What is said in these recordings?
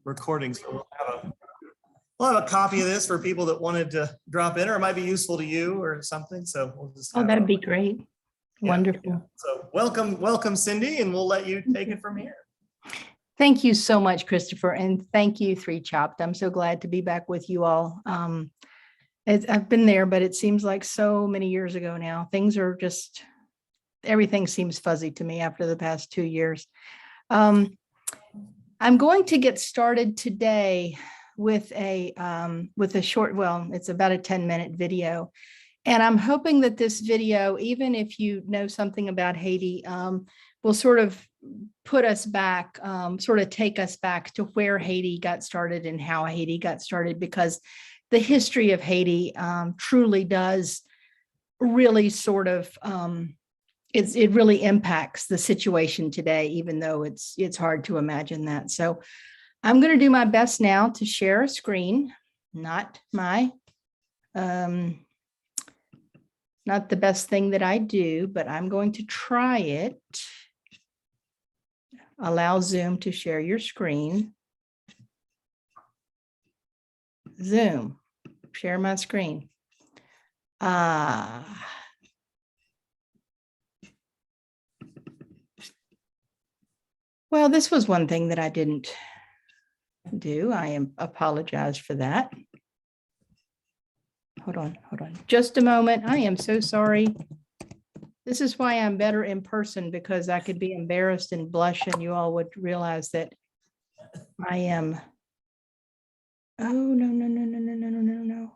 recording, so we'll have a copy of this for people that wanted to drop in, or it might be useful to you or something. So we'll just. Oh, that'd be great. Yeah. Wonderful. So welcome, Cindy, and we'll let you take it from here. Thank you so much, Christopher. And thank you, Three Chopped. I'm so glad to be back with you all. I've been there, but it seems like so many years ago now. Things are just, everything seems fuzzy to me after the past 2 years. I'm going to get started today with a short, well, it's about a 10-minute video. And I'm hoping that this video, even if you know something about Haiti, will sort of put us back, sort of take us back to where Haiti got started and how Haiti got started, because the history of Haiti truly does really sort of, it really impacts the situation today, even though it's hard to imagine that. So I'm going to do my best now to share a screen, not the best thing that I do, but I'm going to try it. Allow Zoom to share your screen. Zoom, share my screen. Well, this was one thing that I didn't do. I apologize for that. Hold on, just a moment. I am so sorry. This is why I'm better in person, because I could be embarrassed and blush and you all would realize that I am. Oh, no.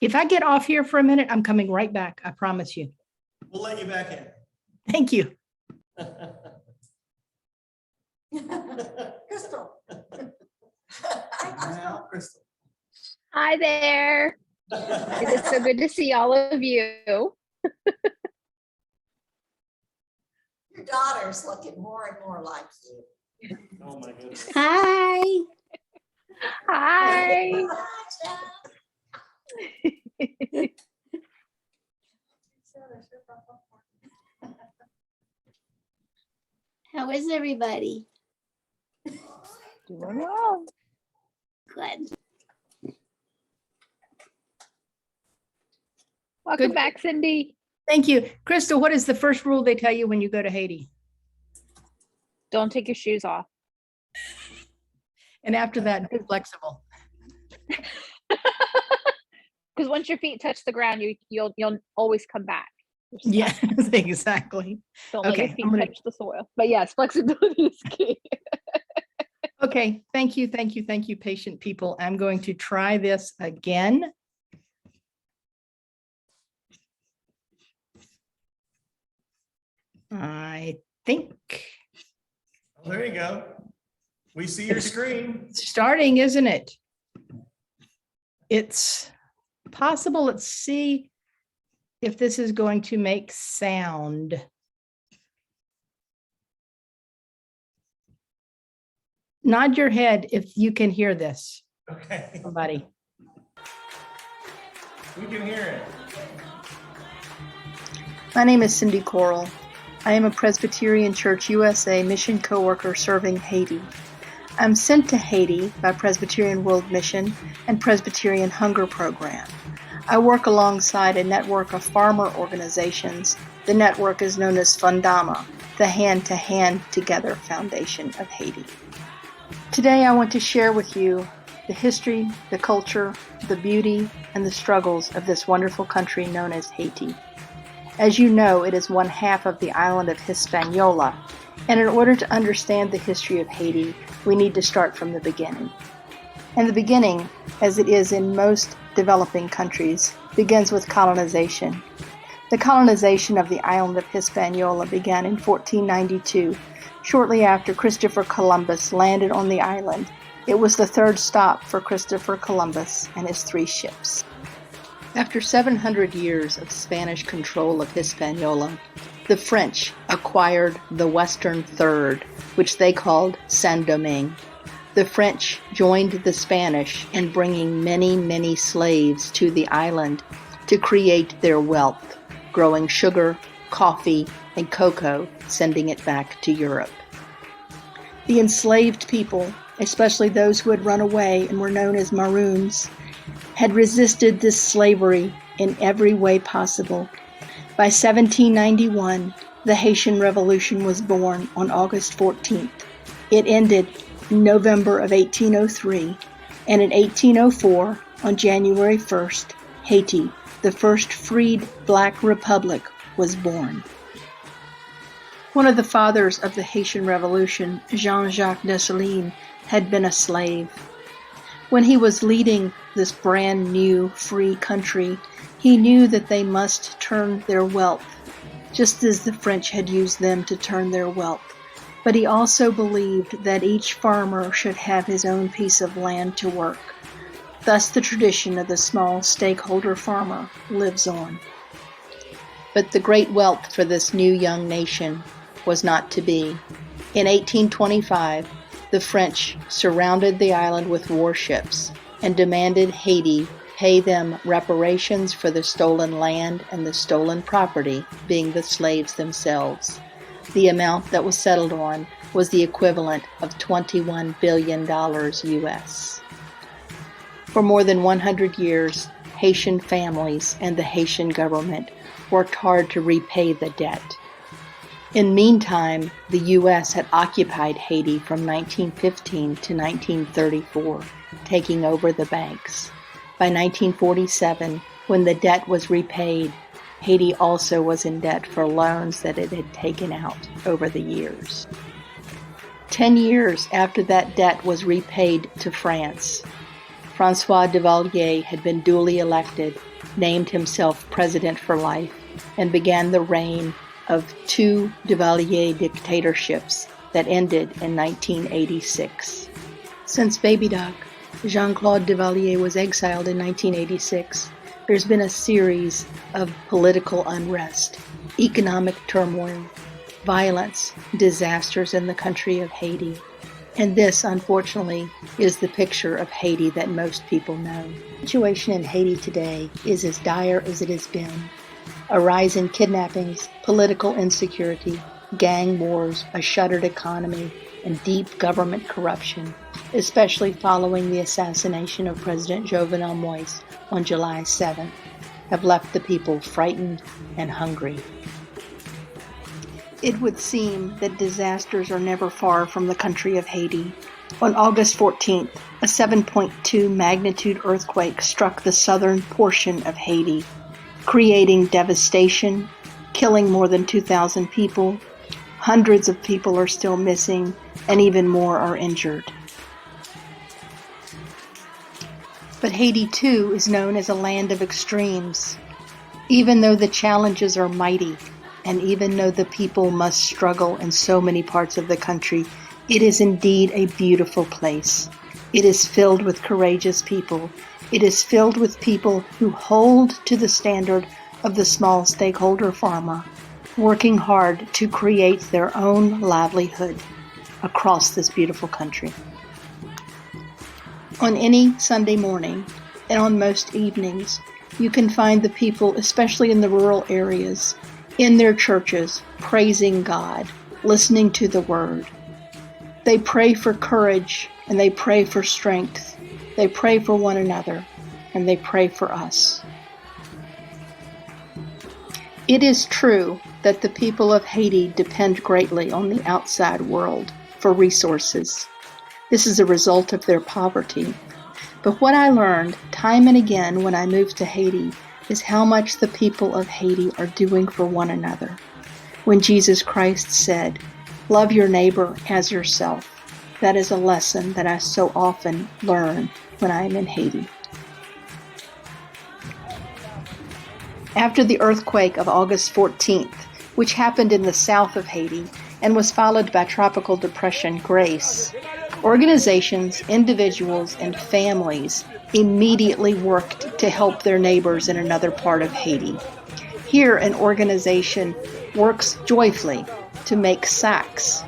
If I get off here for a minute, I'm coming right back. I promise you. We'll let you back in. Thank you. Crystal. Now, Crystal. Hi there. It is so good to see all of you. Your daughter's looking more and more like you. Oh my goodness. Hi. Hi. How is everybody? Doing well. Good. Welcome Good. back, Cindy. Thank you. Crystal, what is the first rule they tell you when you go to Haiti? Don't take your shoes off. And after that, be flexible. Because once your feet touch the ground, you'll always come back. Yes, exactly. Don't let your Okay, feet I'm gonna- touch the soil. But yes, flexibility is key. Okay, thank you, patient people. I'm going to try this again. I think Oh, there you go. We see your screen. it's starting, isn't it? It's possible. Let's see if this is going to make sound. Nod your head if you can hear this, Okay, somebody. we can hear it. My name is Cindy Corell. I am a Presbyterian Church USA mission coworker serving Haiti. I'm sent to Haiti by Presbyterian World Mission and Presbyterian Hunger Program. I work alongside a network of farmer organizations. The network is known as Fundama, the Hand to Hand Together Foundation of Haiti. Today I want to share with you the history, the culture, the beauty, and the struggles of this wonderful country known as Haiti. As you know, it is one half of the island of Hispaniola, and in order to understand the history of Haiti, we need to start from the beginning. And the beginning, as it is in most developing countries, begins with colonization. The colonization of the island of Hispaniola began in 1492, shortly after Christopher Columbus landed on the island. It was the third stop for Christopher Columbus and his 3 ships. After 700 years of Spanish control of Hispaniola, the French acquired the western third, which they called Saint-Domingue. The French joined the Spanish in bringing many, many slaves to the island to create their wealth, growing sugar, coffee, and cocoa, sending it back to Europe. The enslaved people especially those who had run away and were known as Maroons, had resisted this slavery in every way possible. By 1791, the Haitian Revolution was born on August 14th. It ended in November of 1803, and in 1804, on January 1st, Haiti, the first freed Black republic, was born. One of the fathers of the Haitian Revolution, Jean-Jacques Dessalines, had been a slave. When he was leading this brand new free country, he knew that they must turn their wealth, just as the French had used them to turn their wealth. But he also believed that each farmer should have his own piece of land to work. Thus the tradition of the small stakeholder farmer lives on. But the great wealth for this new young nation was not to be. In 1825, the French surrounded the island with warships and demanded Haiti pay them reparations for the stolen land and the stolen property, being the slaves themselves. The amount that was settled on was the equivalent of $21 billion US. For more than 100 years, Haitian families and the Haitian government worked hard to repay the debt. In the meantime, the U.S. had occupied Haiti from 1915 to 1934, taking over the banks. By 1947, when the debt was repaid, Haiti also was in debt for loans that it had taken out over the years. 10 years after that debt was repaid to France, François Duvalier had been duly elected, named himself president for life, and began the reign of 2 Duvalier dictatorships that ended in 1986. Since Baby Doc, Jean-Claude Duvalier, was exiled in 1986, there's been a series of political unrest, economic turmoil, violence, disasters in the country of Haiti. And this, unfortunately, is the picture of Haiti that most people know. The situation in Haiti today is as dire as it has been. A rise in kidnappings, political insecurity, gang wars, a shuttered economy, and deep government corruption, especially following the assassination of President Jovenel Moïse on July 7th, have left the people frightened and hungry. It would seem that disasters are never far from the country of Haiti. On August 14th, a 7.2 magnitude earthquake struck the southern portion of Haiti, creating devastation, killing more than 2,000 people. Hundreds of people are still missing, and even more are injured. But Haiti, too, is known as a land of extremes. Even though the challenges are mighty, and even though the people must struggle in so many parts of the country, it is indeed a beautiful place. It is filled with courageous people. It is filled with people who hold to the standard of the small stakeholder farmer, working hard to create their own livelihood across this beautiful country. On any Sunday morning, and on most evenings, you can find the people, especially in the rural areas, in their churches, praising God, listening to the Word. They pray for courage, and they pray for strength. They pray for one another, and they pray for us. It is true that the people of Haiti depend greatly on the outside world for resources. This is a result of their poverty. But what I learned time and again when I moved to Haiti is how much the people of Haiti are doing for one another. When Jesus Christ said, "Love your neighbor as yourself," that is a lesson that I so often learn when I am in Haiti. After the earthquake of August 14th, which happened in the south of Haiti and was followed by Tropical Depression Grace, organizations, individuals, and families immediately worked to help their neighbors in another part of Haiti. Here, an organization works joyfully to make sacks.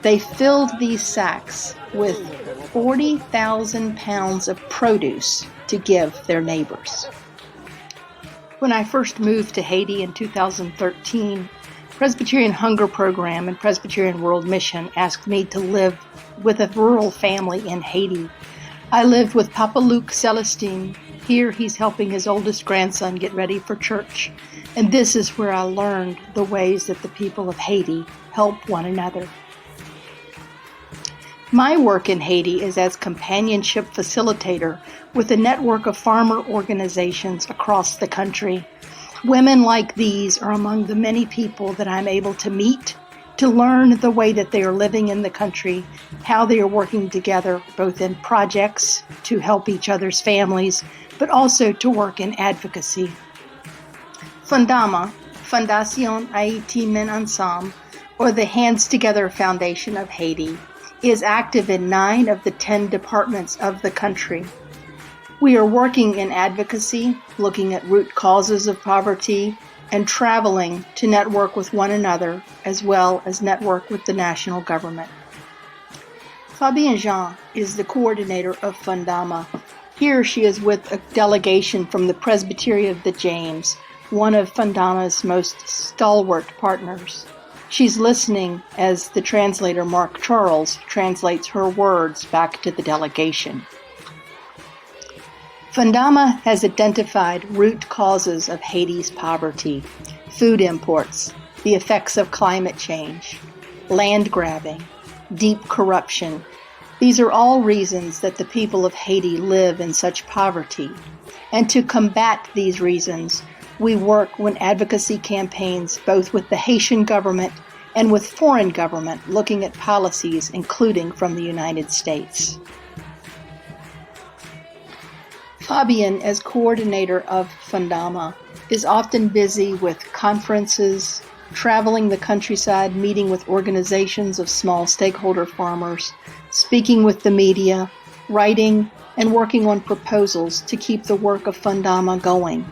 They filled these sacks with 40,000 pounds of produce to give their neighbors. When I first moved to Haiti in 2013, Presbyterian Hunger Program and Presbyterian World Mission asked me to live with a rural family in Haiti. I lived with Papa Luke Celestine. Here he's helping his oldest grandson get ready for church. And this is where I learned the ways that the people of Haiti help one another. My work in Haiti is as companionship facilitator with a network of farmer organizations across the country. Women like these are among the many people that I'm able to meet, to learn the way that they are living in the country, how they are working together, both in projects to help each other's families, but also to work in advocacy. Fundama, Fondation Haiti Men Ensemble, or the Hands Together Foundation of Haiti, is active in 9 of the 10 departments of the country. We are working in advocacy, looking at root causes of poverty, and traveling to network with one another, as well as network with the national government. Fabienne Jean is the coordinator of Fundama. Here she is with a delegation from the Presbytery of the James, one of Fundama's most stalwart partners. She's listening as the translator Mark Charles translates her words back to the delegation. Fundama has identified root causes of Haiti's poverty: food imports, the effects of climate change, land grabbing, deep corruption. These are all reasons that the people of Haiti live in such poverty. And to combat these reasons, we work with advocacy campaigns both with the Haitian government and with foreign government, looking at policies including from the United States. Fabienne, as coordinator of Fundama, is often busy with conferences, traveling the countryside, meeting with organizations of small stakeholder farmers, speaking with the media, writing, and working on proposals to keep the work of Fundama going.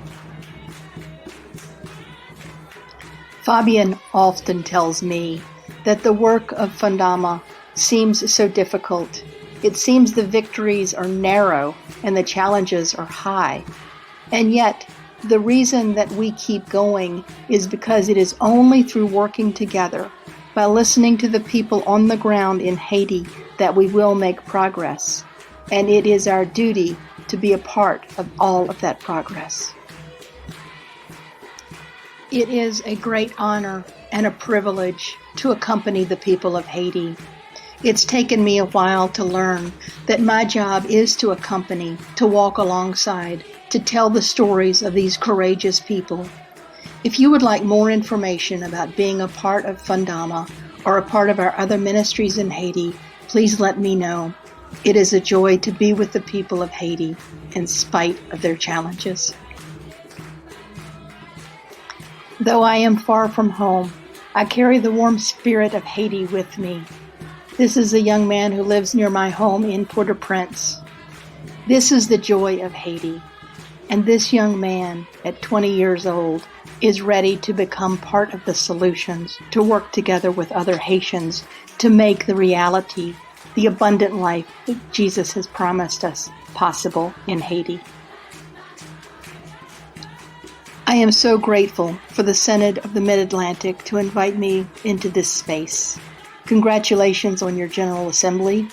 Fabienne often tells me that the work of Fundama seems so difficult. It seems the victories are narrow and the challenges are high. And yet, the reason that we keep going is because it is only through working together, by listening to the people on the ground in Haiti, that we will make progress. And it is our duty to be a part of all of that progress. It is a great honor and a privilege to accompany the people of Haiti. It's taken me a while to learn that my job is to accompany, to walk alongside, to tell the stories of these courageous people. If you would like more information about being a part of Fundama or a part of our other ministries in Haiti, please let me know. It is a joy to be with the people of Haiti in spite of their challenges. Though I am far from home, I carry the warm spirit of Haiti with me. This is a young man who lives near my home in Port-au-Prince. This is the joy of Haiti. And this young man, at 20 years old, is ready to become part of the solutions, to work together with other Haitians to make the reality, the abundant life that Jesus has promised us, possible in Haiti. I am so grateful for the Synod of the Mid-Atlantic to invite me into this space. Congratulations on your General Assembly.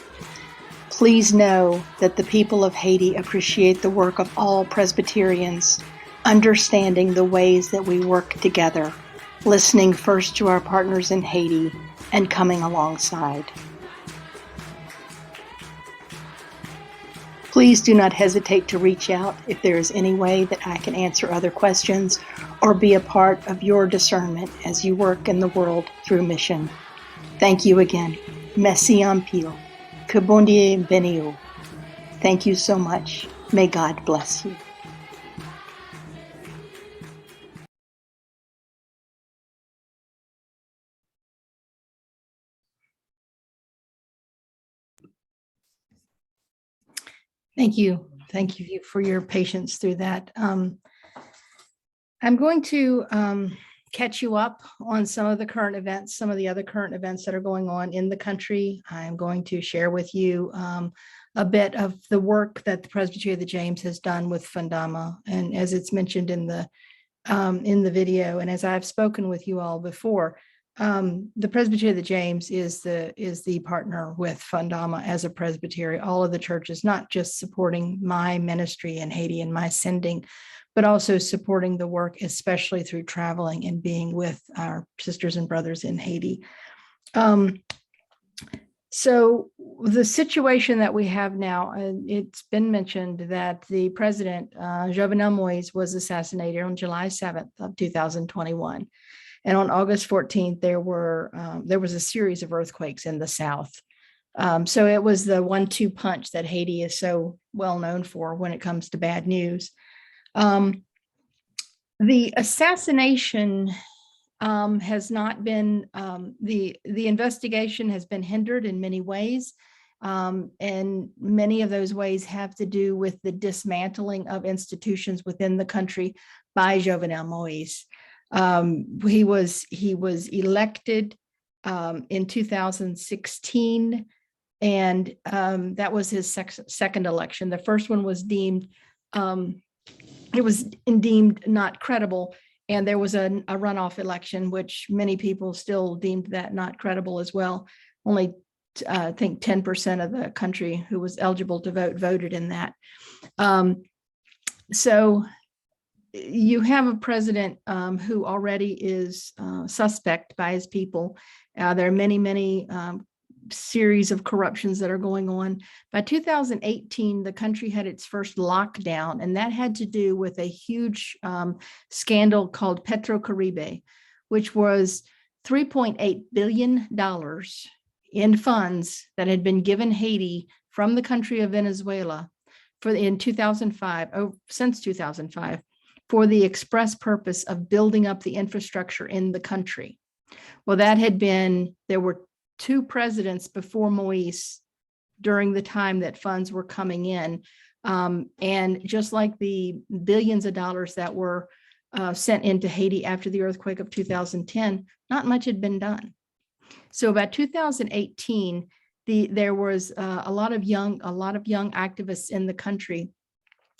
Please know that the people of Haiti appreciate the work of all Presbyterians, understanding the ways that we work together, listening first to our partners in Haiti and coming alongside. Please do not hesitate to reach out if there is any way that I can answer other questions or be a part of your discernment as you work in the world through mission. Thank you again. Merci en pile. Que bon Dieu bénisse. Thank you so much. May God bless you. Thank you. Thank you for your patience through that. I'm going to catch you up on some of the current events, some of the other current events that are going on in the country. I'm going to share with you a bit of the work that the Presbytery of the James has done with Fundama. And as it's mentioned in the in the video, and as I've spoken with you all before, the Presbytery of the James is the partner with Fundama as a presbytery. All of the churches, not just supporting my ministry in Haiti and my sending, but also supporting the work, especially through traveling and being with our sisters and brothers in Haiti. So the situation that we have now, it's been mentioned that the president, Jovenel Moïse, was assassinated on July 7th of 2021. And on August 14th, there was a series of earthquakes in the South. So it was the 1-2 punch that Haiti is so well known for when it comes to bad news. The assassination has not been, the investigation has been hindered in many ways. And many of those ways have to do with the dismantling of institutions within the country by Jovenel Moïse. He was elected in 2016, and that was his second election. The first one was deemed not credible, and there was a runoff election, which many people still deemed that not credible as well. Only I think 10% of the country who was eligible to vote voted in that. So you have a president who already is suspect by his people. There are many series of corruptions that are going on. By 2018, the country had its first lockdown, and that had to do with a huge scandal called Petrocaribe, which was $3.8 billion in funds that had been given Haiti from the country of Venezuela in 2005, since 2005, for the express purpose of building up the infrastructure in the country. Well, there were 2 presidents before Moïse during the time that funds were coming in. And just like the billions of dollars that were sent into Haiti after the earthquake of 2010, not much had been done. So about 2018, there was a lot of young activists in the country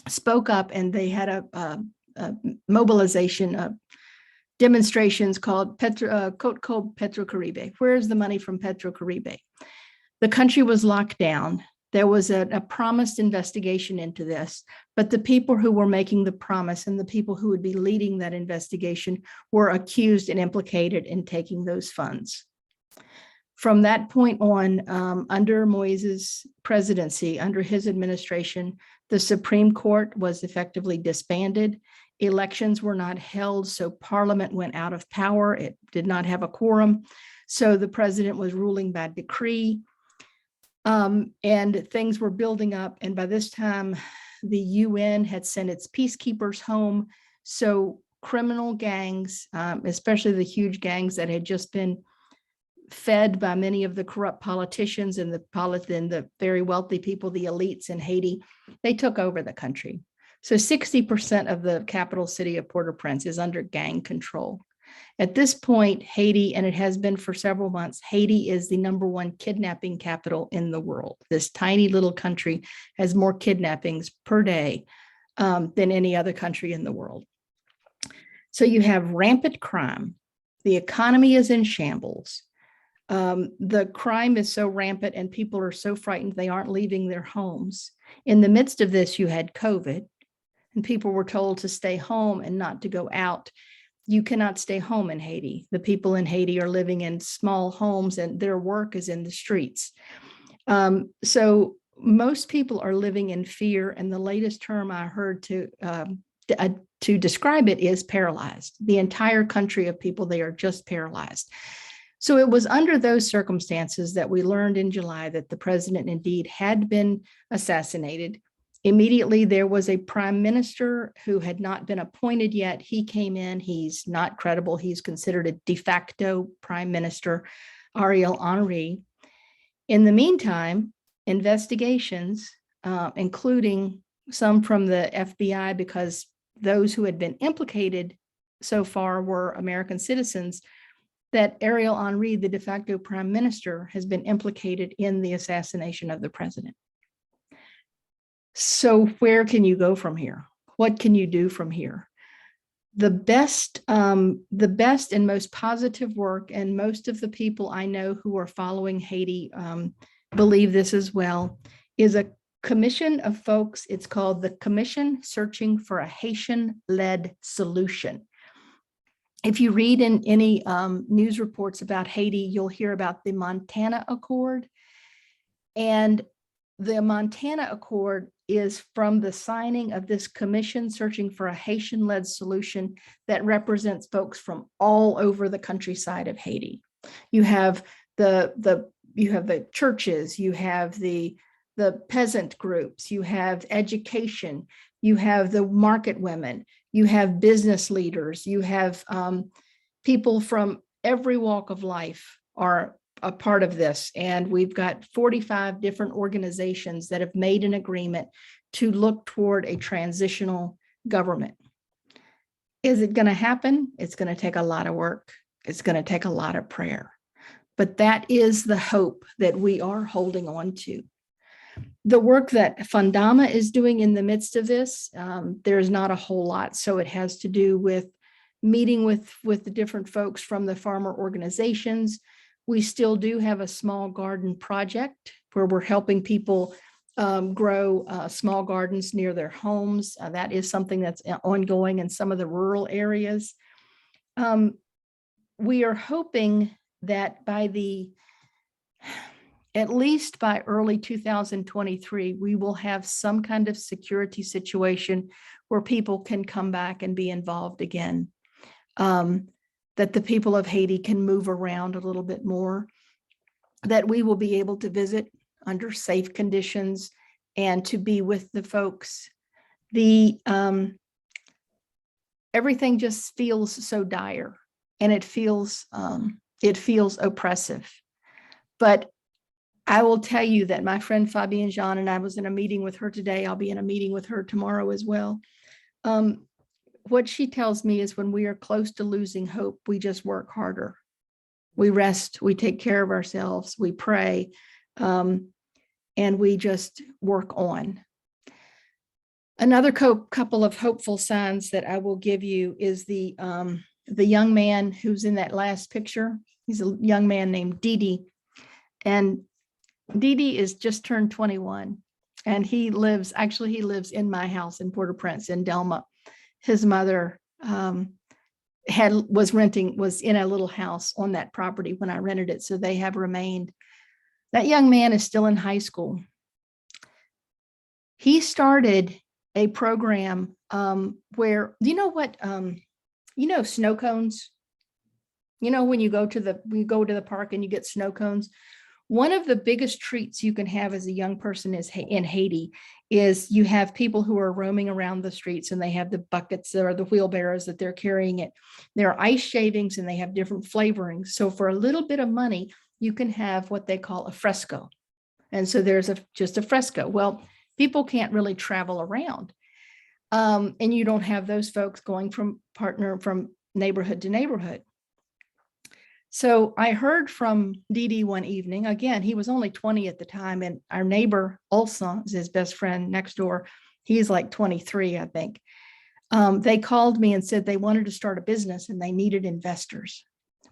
spoke up, and they had a mobilization demonstrations called Petrocaribe. Where's the money from Petrocaribe? The country was locked down. There was a promised investigation into this, but the people who were making the promise and the people who would be leading that investigation were accused and implicated in taking those funds. From that point on, under Moïse's presidency, under his administration, the Supreme Court was effectively disbanded. Elections were not held, so Parliament went out of power. It did not have a quorum. So the president was ruling by decree, and things were building up. And by this time, the UN had sent its peacekeepers home. So criminal gangs, especially the huge gangs that had just been fed by many of the corrupt politicians and the very wealthy people, the elites in Haiti, they took over the country. So 60% of the capital city of Port-au-Prince is under gang control. At this point, Haiti, and it has been for several months, Haiti is the #1 kidnapping capital in the world. This tiny little country has more kidnappings per day than any other country in the world. So you have rampant crime. The economy is in shambles. The crime is so rampant and people are so frightened they aren't leaving their homes. In the midst of this, you had COVID, and people were told to stay home and not to go out. You cannot stay home in Haiti. The people in Haiti are living in small homes and their work is in the streets. So most people are living in fear, and the latest term I heard to describe it is paralyzed. The entire country of people, they are just paralyzed. So it was under those circumstances that we learned in July that the president indeed had been assassinated. Immediately, there was a prime minister who had not been appointed yet. He came in. He's not credible. He's considered a de facto prime minister, Ariel Henry. In the meantime, investigations, including some from the FBI, because those who had been implicated so far were American citizens, that Ariel Henry, the de facto prime minister, has been implicated in the assassination of the president. So where can you go from here? What can you do from here? the best and most positive work, and most of the people I know who are following Haiti believe this as well, is a commission of folks. It's called the Commission Searching for a Haitian-Led Solution. If you read in any news reports about Haiti, you'll hear about the Montana Accord. And the Montana Accord is from the signing of this commission searching for a Haitian-led solution that represents folks from all over the countryside of Haiti. You have the churches, you have the peasant groups, you have education, you have the market women, you have business leaders, you have people from every walk of life are a part of this. And we've got 45 different organizations that have made an agreement to look toward a transitional government. Is it going to happen? It's going to take a lot of work. It's going to take a lot of prayer. But that is the hope that we are holding on to. The work that Fundama is doing in the midst of this, there's not a whole lot. So it has to do with meeting with the different folks from the farmer organizations. We still do have a small garden project where we're helping people grow small gardens near their homes. That is something that's ongoing in some of the rural areas. We are hoping that at least by early 2023, we will have some kind of security situation where people can come back and be involved again. That the people of Haiti can move around a little bit more, that we will be able to visit under safe conditions and to be with the folks. Everything just feels so dire, and it feels oppressive. But I will tell you that my friend Fabienne Jean and I was in a meeting with her today. I'll be in a meeting with her tomorrow as well. What she tells me is when we are close to losing hope, we just work harder. We rest, we take care of ourselves, we pray, and we just work on. Another couple of hopeful signs that I will give you is the young man who's in that last picture. He's a young man named Didi. And Didi is just turned 21. And he lives in my house in Port-au-Prince in Delma. His mother was in a little house on that property when I rented it. So they have remained. That young man is still in high school. He started a program where, snow cones, when you go to the park and you get snow cones. One of the biggest treats you can have as a young person in Haiti is you have people who are roaming around the streets and they have the buckets or the wheelbarrows that they're carrying it. There are ice shavings and they have different flavorings. So for a little bit of money, you can have what they call a fresco. And so there's just a fresco. Well, people can't really travel around. And you don't have those folks going from neighborhood to neighborhood. So I heard from Didi one evening. Again, he was only 20 at the time, and our neighbor Olson is his best friend next door. He's like 23, I think. They called me and said they wanted to start a business and they needed investors.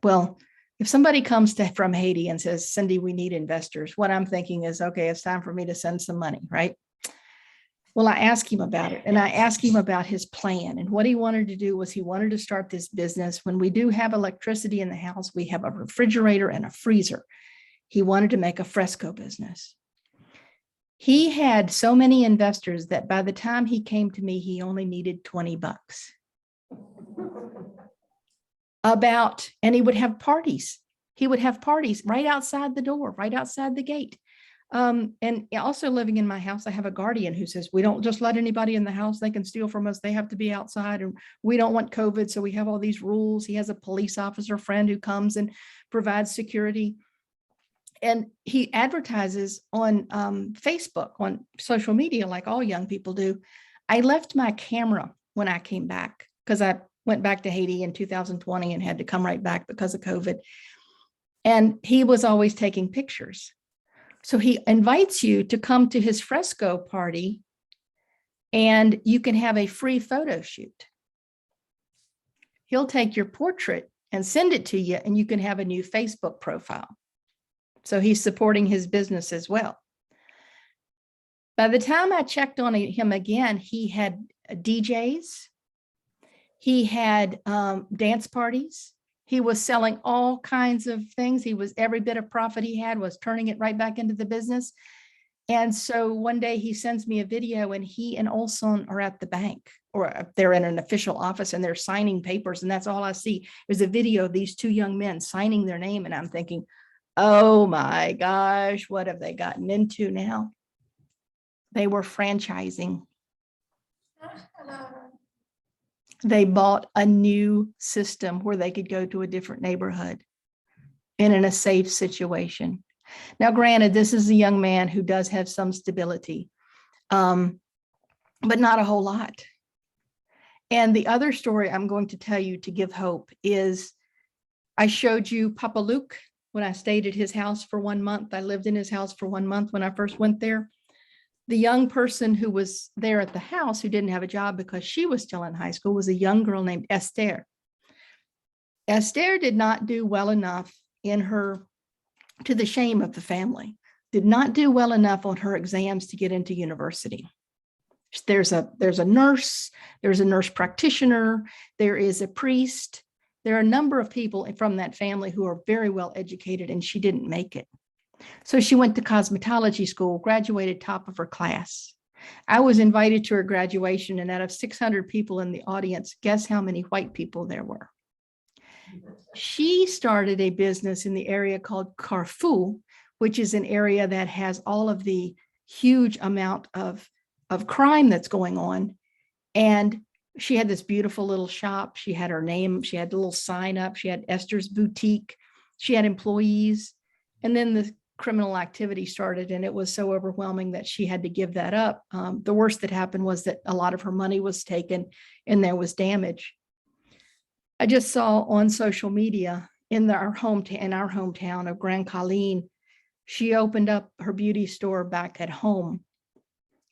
Well, if somebody comes from Haiti and says, Cindy, we need investors, what I'm thinking is, okay, it's time for me to send some money, right? Well, I asked him about it, and I asked him about his plan. And what he wanted to do was he wanted to start this business. When we do have electricity in the house, we have a refrigerator and a freezer. He wanted to make a fresco business. He had so many investors that by the time he came to me, he only needed $20. And he would have parties. He would have parties right outside the door, right outside the gate. And also living in my house, I have a guardian who says, we don't just let anybody in the house. They can steal from us. They have to be outside, and we don't want COVID. So we have all these rules. He has a police officer friend who comes and provides security. And he advertises on Facebook, on social media, like all young people do. I left my camera when I came back because I went back to Haiti in 2020 and had to come right back because of COVID. And he was always taking pictures. So he invites you to come to his fresco party and you can have a free photo shoot. he'll take your portrait and send it to you, and you can have a new Facebook profile. So he's supporting his business as well. By the time I checked on him again, he had DJs, he had dance parties. He was selling all kinds of things. Every bit of profit he had was turning it right back into the business. And so one day he sends me a video, and he and Olson are at the bank, or they're in an official office, and they're signing papers. And that's all I see is a video of these two young men signing their name. And I'm thinking, oh my gosh, what have they gotten into now? They were franchising. They bought a new system where they could go to a different neighborhood and in a safe situation. Now, granted, this is a young man who does have some stability, but not a whole lot. And the other story I'm going to tell you to give hope is I showed you Papa Luke when I stayed at his house for 1 month. I lived in his house for 1 month when I first went there. The young person who was there at the house who didn't have a job because she was still in high school was a young girl named Esther. Esther did not do well enough to the shame of the family, did not do well enough on her exams to get into university. There's a nurse, there's a nurse practitioner, there is a priest. There are a number of people from that family who are very well educated, and she didn't make it. So she went to cosmetology school, graduated top of her class. I was invited to her graduation, and out of 600 people in the audience, guess how many white people there were? She started a business in the area called Carrefour, which is an area that has all of the huge amount of crime that's going on. And she had this beautiful little shop. She had her name. She had a little sign up. She had Esther's Boutique. She had employees. And then the criminal activity started, and it was so overwhelming that she had to give that up. The worst that happened was that a lot of her money was taken and there was damage. I just saw on social media in our hometown of Grand Colline, she opened up her beauty store back at home.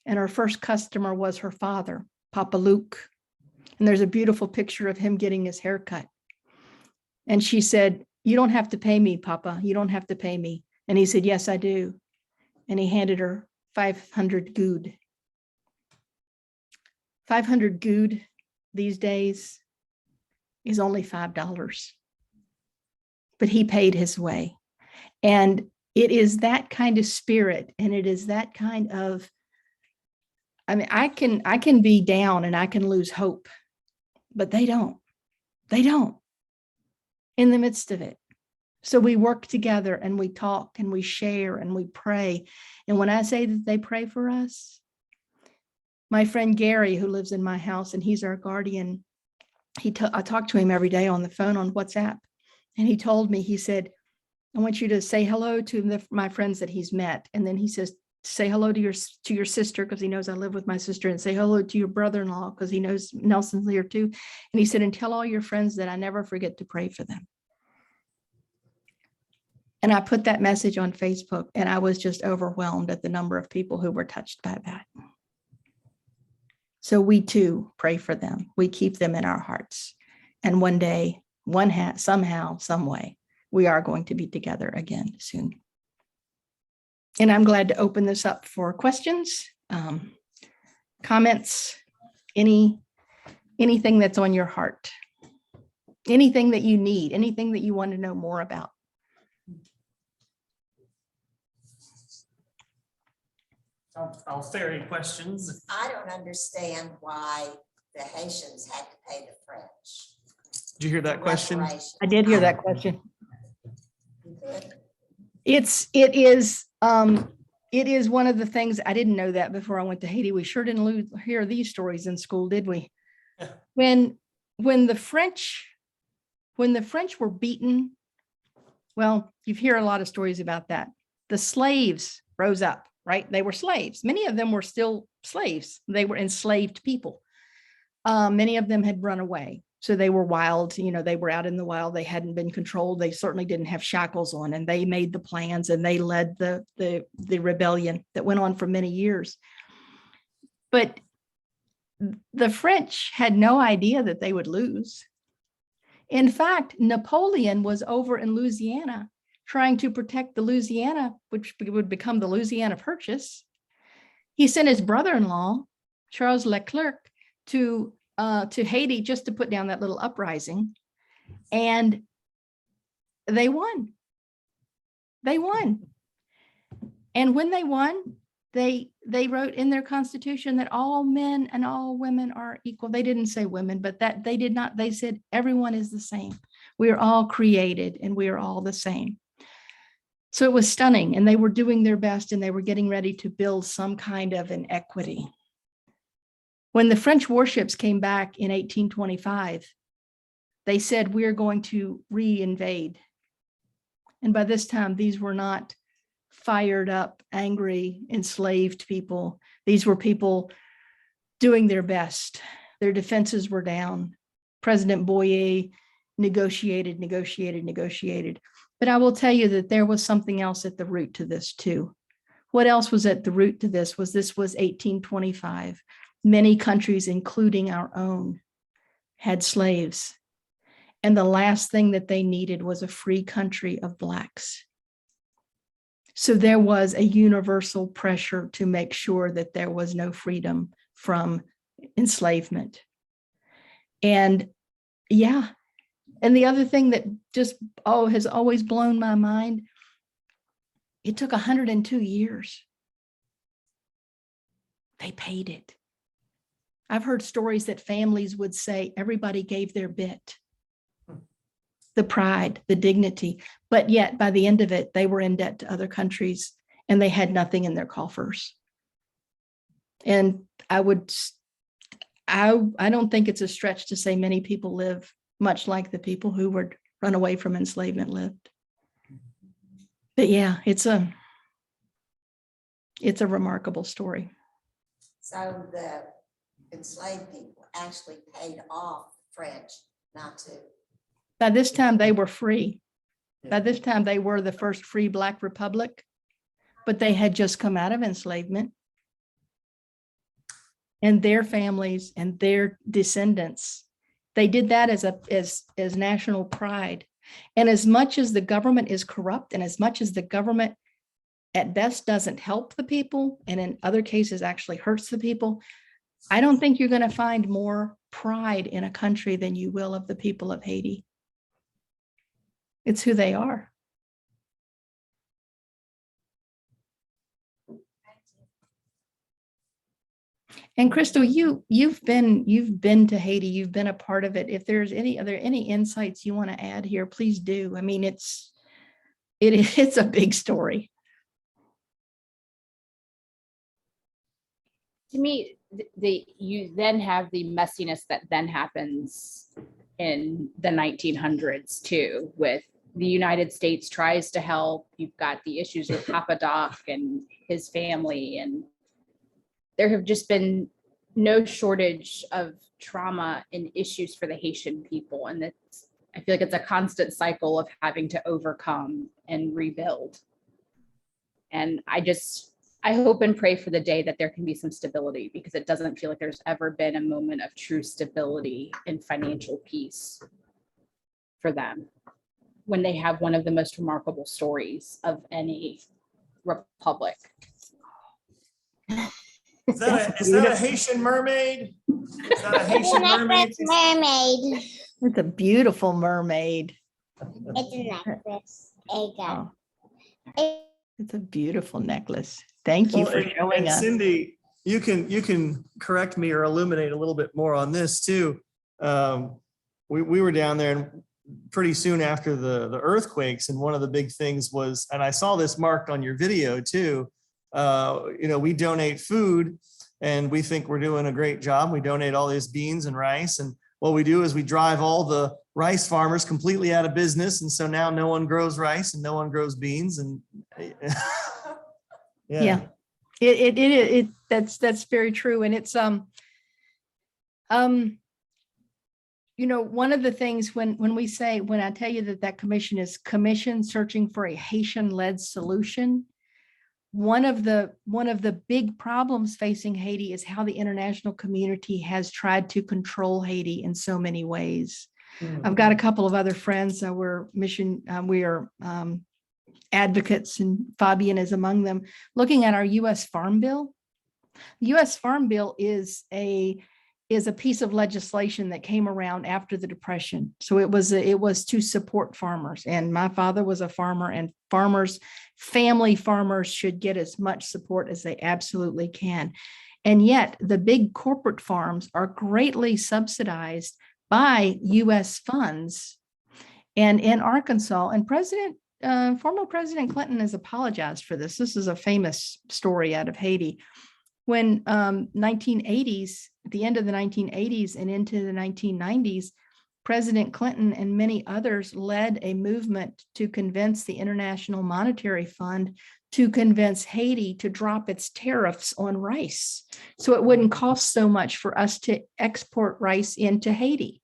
And her first customer was her father, Papa Luke. And there's a beautiful picture of him getting his hair cut. And she said, "You don't have to pay me, Papa. You don't have to pay me." And he said, "Yes, I do." And he handed her 500 goud. 500 goud these days is only $5. But he paid his way. And it is that kind of spirit, and it is that kind of, I can be down and I can lose hope, but they don't in the midst of it. So we work together and we talk and we share and we pray. And when I say that they pray for us, my friend Gary, who lives in my house and he's our guardian, I talk to him every day on the phone on WhatsApp. And he told me, he said, "I want you to say hello to my friends that he's met." And then he says, "Say hello to your sister," because he knows I live with my sister, "and say hello to your brother-in-law," because he knows Nelson's here too. And he said, "And tell all your friends that I never forget to pray for them." And I put that message on Facebook, and I was just overwhelmed at the number of people who were touched by that. So we too pray for them. We keep them in our hearts. And one day, somehow, some way, we are going to be together again soon. And I'm glad to open this up for questions, comments, anything that's on your heart, anything that you need, anything that you want to know more about. I'll ferry questions. I don't understand why the Haitians had to pay the French. Did you hear that question? Reparations. I did hear that question. You did? It is one of the things, I didn't know that before I went to Haiti. We sure didn't hear these stories in school, did we? When the French were beaten, well, you hear a lot of stories about that. The slaves rose up, right? They were slaves. Many of them were still slaves. They were enslaved people. Many of them had run away. So they were wild, they were out in the wild. They hadn't been controlled. They certainly didn't have shackles on, and they made the plans and they led the rebellion that went on for many years. But the French had no idea that they would lose. In fact, Napoleon was over in Louisiana trying to protect the Louisiana, which would become the Louisiana Purchase. He sent his brother-in-law, Charles Leclerc, to Haiti just to put down that little uprising. And they won. They won. And when they won, they wrote in their constitution that all men and all women are equal. They didn't say women, but that they did not, they said everyone is the same. We are all created and we are all the same. So it was stunning, and they were doing their best, and they were getting ready to build some kind of an equity. When the French warships came back in 1825, they said, we're going to re-invade. And by this time, these were not fired up, angry, enslaved people. These were people doing their best. Their defenses were down. President Boyer negotiated. But I will tell you that there was something else at the root to this too. What else was at the root to this was 1825. Many countries, including our own, had slaves. And the last thing that they needed was a free country of Blacks. So there was a universal pressure to make sure that there was no freedom from enslavement. And yeah, and the other thing that just has always blown my mind, it took 102 years. They paid it. I've heard stories that families would say everybody gave their bit. The pride, the dignity, but yet by the end of it, they were in debt to other countries and they had nothing in their coffers. And I don't think it's a stretch to say many people live much like the people who were run away from enslavement lived. But yeah, it's a remarkable story. So the enslaved people actually paid off the French not to. By this time, they were free. By this time, they were the first free Black republic, but they had just come out of enslavement. And their families and their descendants, they did that as national pride. And as much as the government is corrupt, and as much as the government at best doesn't help the people, and in other cases actually hurts the people, I don't think you're going to find more pride in a country than you will of the people of Haiti. It's who they are. And Crystal, you've been to Haiti, you've been a part of it. If there's are there any insights you want to add here, please do. I mean, it's a big story. To me, you then have the messiness that then happens in the 1900s too, with the United States tries to help. You've got the issues with Papa Doc and his family, and there have just been no shortage of trauma and issues for the Haitian people. And I feel like it's a constant cycle of having to overcome and rebuild. And I hope and pray for the day that there can be some stability, because it doesn't feel like there's ever been a moment of true stability and financial peace for them when they have one of the most remarkable stories of any republic. Is that a Haitian mermaid? Is that a Haitian mermaid? Mermaid. It's a beautiful mermaid. It's a necklace. There you go. It's a beautiful necklace. Thank you for showing us. Cindy, you can correct me or illuminate a little bit more on this too. We were down there, and pretty soon after the earthquakes, and one of the big things was, and I saw this marked on your video too, we donate food and we think we're doing a great job. We donate all these beans and rice, and what we do is we drive all the rice farmers completely out of business, and so now no one grows rice and no one grows beans. And yeah, that's very true. And it's one of the things when I tell you that commission is commission searching for a Haitian-led solution, one of the big problems facing Haiti is how the international community has tried to control Haiti in so many ways. I've got a couple of other friends that we are advocates, and Fabian is among them, looking at our U.S. Farm Bill. The U.S. Farm Bill is a piece of legislation that came around after the Depression. So it was to support farmers. And my father was a farmer, and family farmers should get as much support as they absolutely can. And yet the big corporate farms are greatly subsidized by U.S. funds. And in Arkansas, and former President Clinton has apologized for this. This is a famous story out of Haiti. When 1980s, at the end of the 1980s and into the 1990s, President Clinton and many others led a movement to convince the International Monetary Fund to convince Haiti to drop its tariffs on rice, so it wouldn't cost so much for us to export rice into Haiti.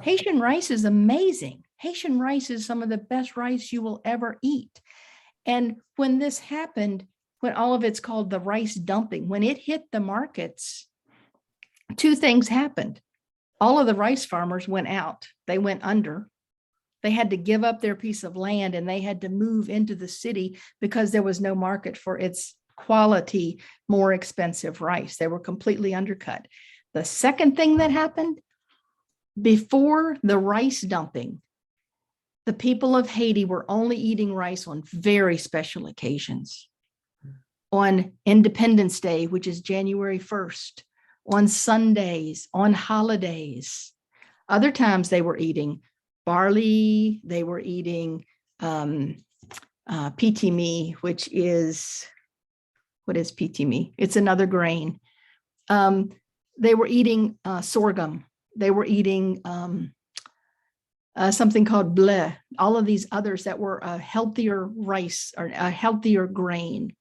Haitian rice is amazing. Haitian rice is some of the best rice you will ever eat. And when this happened, when all of it's called the rice dumping, when it hit the markets, two things happened. All of the rice farmers went out. They went under. They had to give up their piece of land, and they had to move into the city because there was no market for its quality, more expensive rice. They were completely undercut. The second thing that happened, before the rice dumping, the people of Haiti were only eating rice on very special occasions. On Independence Day, which is January 1st, on Sundays, on holidays. Other times they were eating barley, they were eating pitimi, which is, what is pitimi? It's another grain. They were eating sorghum. They were eating something called bleu, all of these others that were a healthier rice or a healthier grain.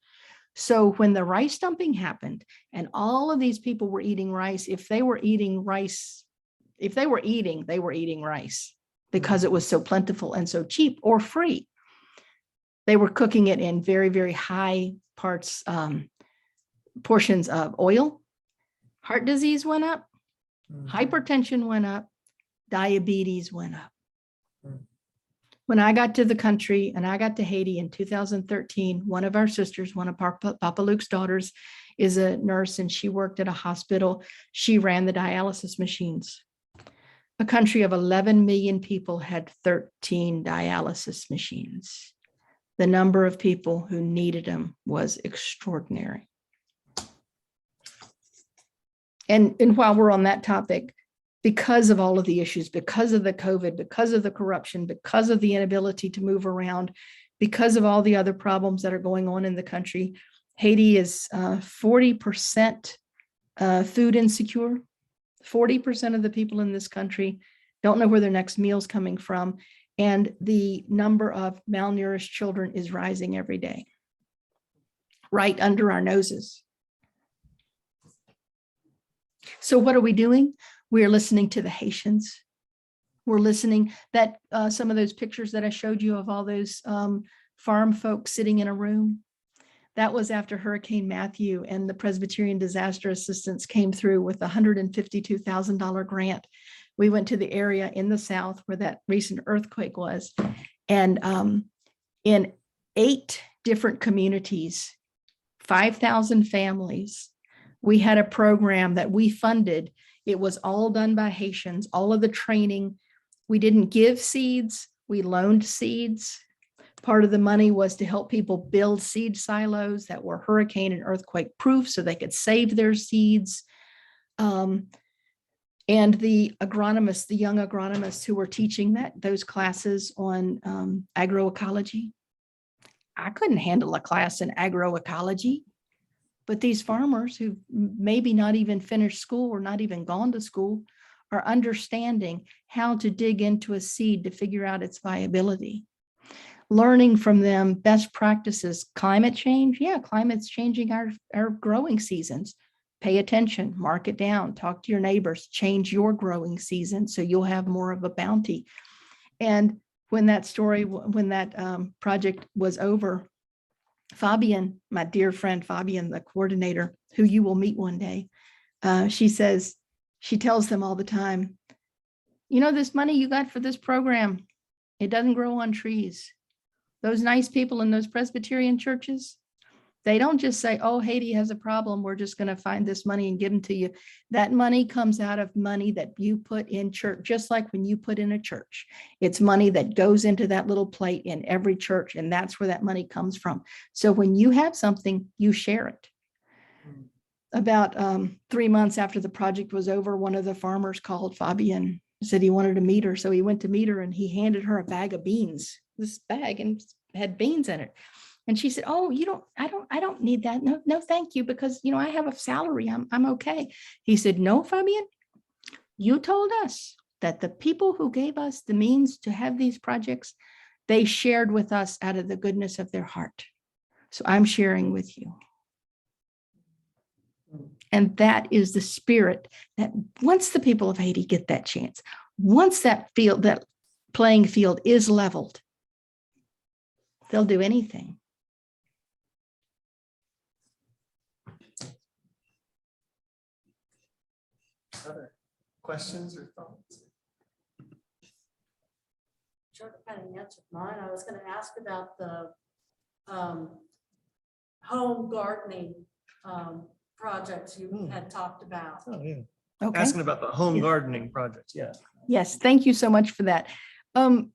So when the rice dumping happened and all of these people were eating rice, they were eating rice because it was so plentiful and so cheap or free. They were cooking it in very, very high portions of oil. Heart disease went up, hypertension went up, diabetes went up. When I got to the country and I got to Haiti in 2013, one of our sisters, one of Papa Luke's daughters, is a nurse, and she worked at a hospital. She ran the dialysis machines. A country of 11 million people had 13 dialysis machines. The number of people who needed them was extraordinary. And while we're on that topic, because of all of the issues, because of the COVID, because of the corruption, because of the inability to move around, because of all the other problems that are going on in the country, Haiti is 40% food insecure. 40% of the people in this country don't know where their next meal is coming from. And the number of malnourished children is rising every day, right under our noses. So what are we doing? We're listening to the Haitians. We're listening that some of those pictures that I showed you of all those farm folks sitting in a room, that was after Hurricane Matthew, and the Presbyterian Disaster Assistance came through with a $152,000 grant. We went to the area in the South where that recent earthquake was. And in 8 different communities, 5,000 families, we had a program that we funded. It was all done by Haitians, all of the training. We didn't give seeds, we loaned seeds. Part of the money was to help people build seed silos that were hurricane and earthquake proof so they could save their seeds. And the agronomists, the young agronomists who were teaching those classes on agroecology. I couldn't handle a class in agroecology. But these farmers who maybe not even finished school or not even gone to school are understanding how to dig into a seed to figure out its viability. Learning from them best practices. Climate change, yeah, climate's changing our growing seasons. Pay attention, mark it down, talk to your neighbors, change your growing season so you'll have more of a bounty. And when that project was over, Fabian, my dear friend Fabian, the coordinator, who you will meet one day, she tells them all the time, you know, this money you got for this program, it doesn't grow on trees. Those nice people in those Presbyterian churches, they don't just say, oh, Haiti has a problem, we're just going to find this money and give them to you. That money comes out of money that you put in church, just like when you put in a church. It's money that goes into that little plate in every church, and that's where that money comes from. So when you have something, you share it. About 3 months after the project was over, one of the farmers called Fabian, said he wanted to meet her. So he went to meet her and he handed her a bag of beans, this bag, and had beans in it. And she said, oh, I don't need that. No, thank you. Because, you know, I have a salary. I'm okay. He said, no, Fabian, you told us that the people who gave us the means to have these projects, they shared with us out of the goodness of their heart. So I'm sharing with you. And that is the spirit that once the people of Haiti get that chance, once that playing field is leveled, they'll do anything. Other questions or thoughts? Sure, kind of answered mine. I was going to ask about the home gardening projects you had talked about. Oh, yeah. Okay. Asking about the home Yeah. gardening project. Yeah. Yes, thank you so much for that.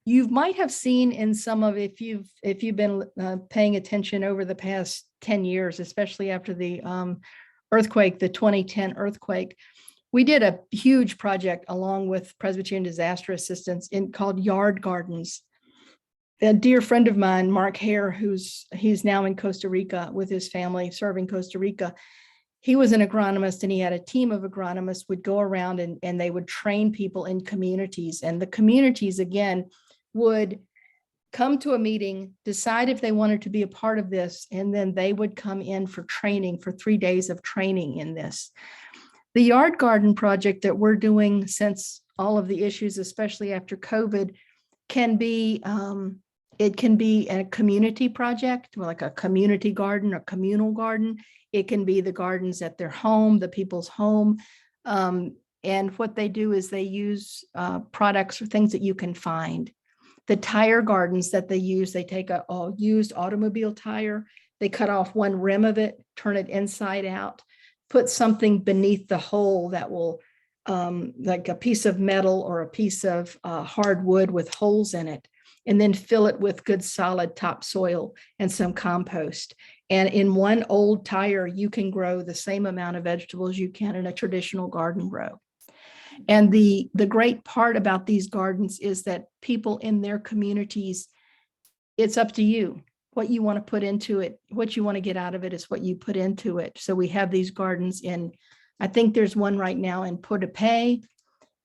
You might have seen in some of, if you've been paying attention over the past 10 years, especially after the earthquake, the 2010 earthquake, we did a huge project along with Presbyterian Disaster Assistance called Yard Gardens. A dear friend of mine, Mark Hare, he's now in Costa Rica with his family serving Costa Rica. He was an agronomist and he had a team of agronomists would go around and they would train people in communities. And the communities, again, would come to a meeting, decide if they wanted to be a part of this, and then they would come in for training, for 3 days of training in this. The yard garden project that we're doing since all of the issues, especially after COVID, can be, it can be a community project, like a community garden or communal garden. It can be the gardens at their home, the people's home. And what they do is they use products or things that you can find. The tire gardens that they use, they take a used automobile tire, they cut off one rim of it, turn it inside out, put something beneath the hole that will, like a piece of metal or a piece of hardwood with holes in it, and then fill it with good solid topsoil and some compost. And in one old tire, you can grow the same amount of vegetables you can in a traditional garden row. And the great part about these gardens is that people in their communities, it's up to you what you want to put into it, what you want to get out of it is what you put into it. So we have these gardens in, I think there's one right now in Port-de-Paix,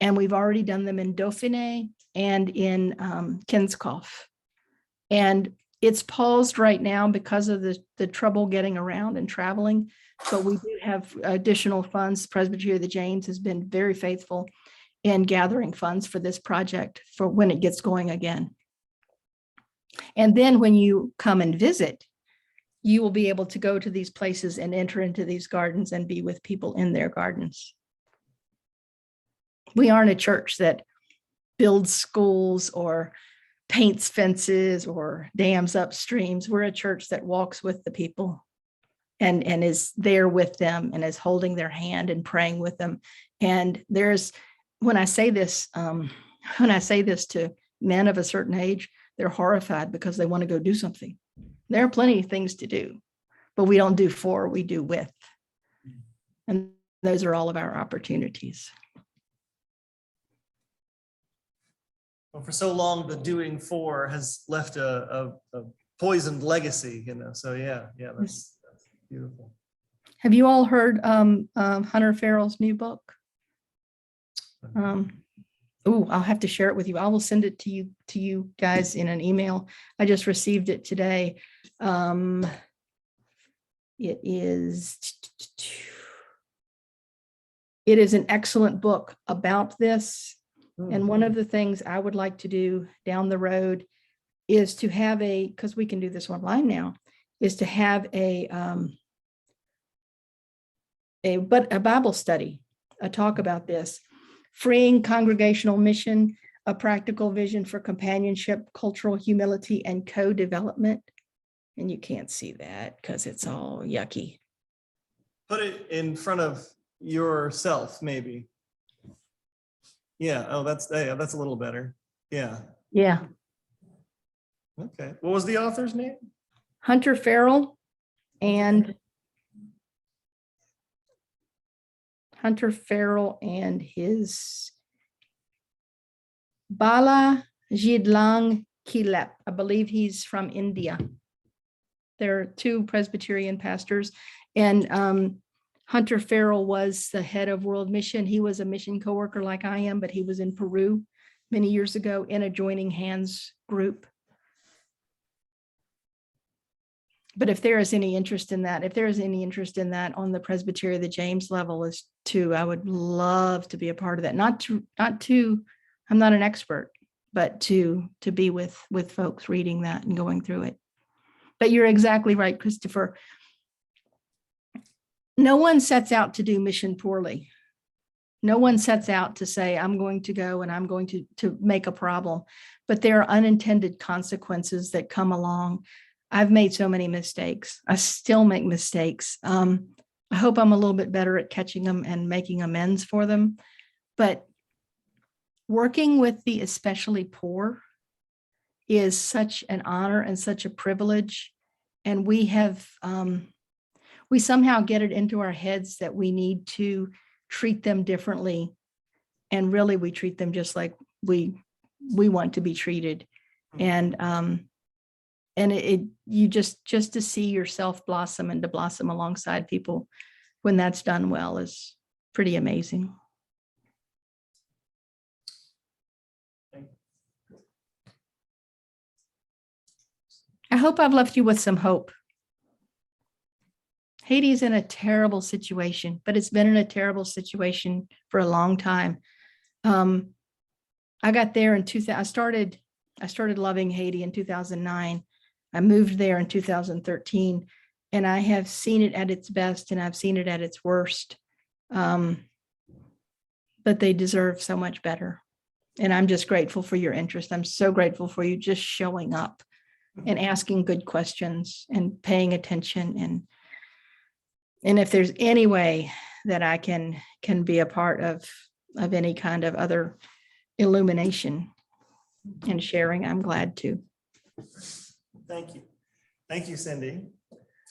and we've already done them in Dauphiné and in Kinskov. And it's paused right now because of the trouble getting around and traveling, but we do have additional funds. Presbytery of the James has been very faithful in gathering funds for this project for when it gets going again. And then when you come and visit, you will be able to go to these places and enter into these gardens and be with people in their gardens. We aren't a church that builds schools or paints fences or dams up streams. We're a church that walks with the people and is there with them and is holding their hand and praying with them. And when I say this to men of a certain age, they're horrified because they want to go do something. There are plenty of things to do, but we don't do for, we do with. And those are all of our opportunities. Well, for so long, the doing for has left a poisoned legacy, so yeah, that's beautiful. Have you all heard Hunter Farrell's new book? I'll have to share it with you. I will send it to you guys in an email. I just received it today. It is an excellent book about this. And one of the things I would like to do down the road is to have because we can do this online now, is to have a Bible study, a talk about this Freeing Congregational Mission, a practical vision for companionship, cultural humility, and co-development. And you can't see that because it's all yucky. Put it in front of yourself, maybe. Yeah, oh, that's a little better. Yeah, Yeah. okay. What was the author's name? Hunter Farrell and his Bala Jidlang Kilep. I believe he's from India. There are two Presbyterian pastors, and Hunter Farrell was the head of World Mission. He was a mission coworker like I am, but he was in Peru many years ago in a Joining Hands group. But if there is any interest in that, on the Presbytery of the James level is too, I would love to be a part of that. Not to, I'm not an expert, but to be with folks reading that and going through it. But you're exactly right, Christopher. No one sets out to do mission poorly. No one sets out to say, I'm going to go and I'm going to make a problem, but there are unintended consequences that come along. I've made so many mistakes. I still make mistakes. I hope I'm a little bit better at catching them and making amends for them. But working with the especially poor is such an honor and such a privilege. And we somehow get it into our heads that we need to treat them differently. And really, we treat them just like we want to be treated. And you just to see yourself blossom and to blossom alongside people when that's done well is pretty amazing. I hope I've left you with some hope. Haiti is in a terrible situation, but it's been in a terrible situation for a long time. I got there in 2000. I started loving Haiti in 2009. I moved there in 2013, and I have seen it at its best and I've seen it at its worst. But they deserve so much better. And I'm just grateful for your interest. I'm so grateful for you just showing up and asking good questions and paying attention. And if there's any way that I can be a part of any kind of other illumination and sharing, I'm glad to. Thank you. Thank you, Cindy.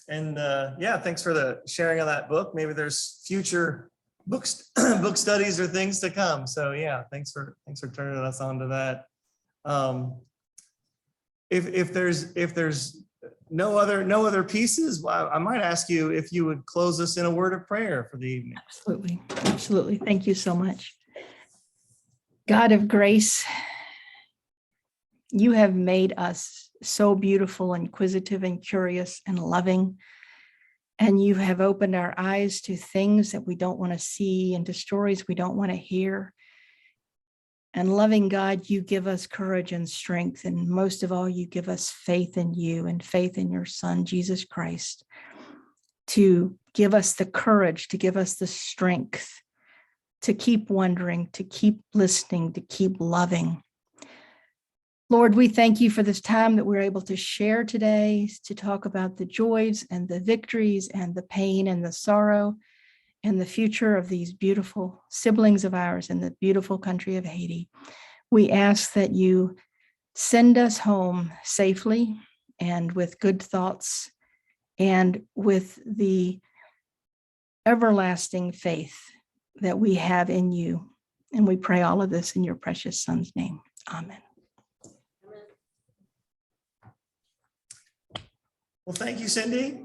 And yeah, thanks for the sharing of that book. Maybe there's future book studies or things to come. So yeah, thanks for turning us on to that. If there's no other pieces, well, I might ask you if you would close us in a word of prayer for the evening. Absolutely. Absolutely. Thank you so much. God of grace, you have made us so beautiful, inquisitive, and curious and loving. And you have opened our eyes to things that we don't want to see and to stories we don't want to hear. And loving God, you give us courage and strength. And most of all, you give us faith in you and faith in your Son, Jesus Christ, to give us the courage, to give us the strength, to keep wondering, to keep listening, to keep loving. Lord, we thank you for this time that we're able to share today, to talk about the joys and the victories and the pain and the sorrow and the future of these beautiful siblings of ours in the beautiful country of Haiti. We ask that you send us home safely and with good thoughts and with the everlasting faith that we have in you. And we pray all of this in your precious Son's name. Amen. Well, thank you, Cindy.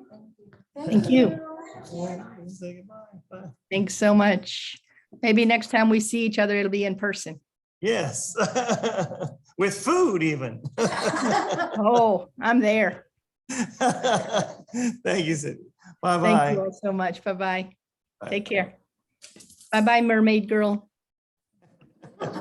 Thank you. Say goodbye. Bye. Thanks so much. Maybe next time we see each other, it'll be in person. Yes, with food even. Oh, I'm there. Thank you, Cindy. Bye-bye. Thank you all so much. Bye-bye. Take care. Bye-bye, mermaid girl.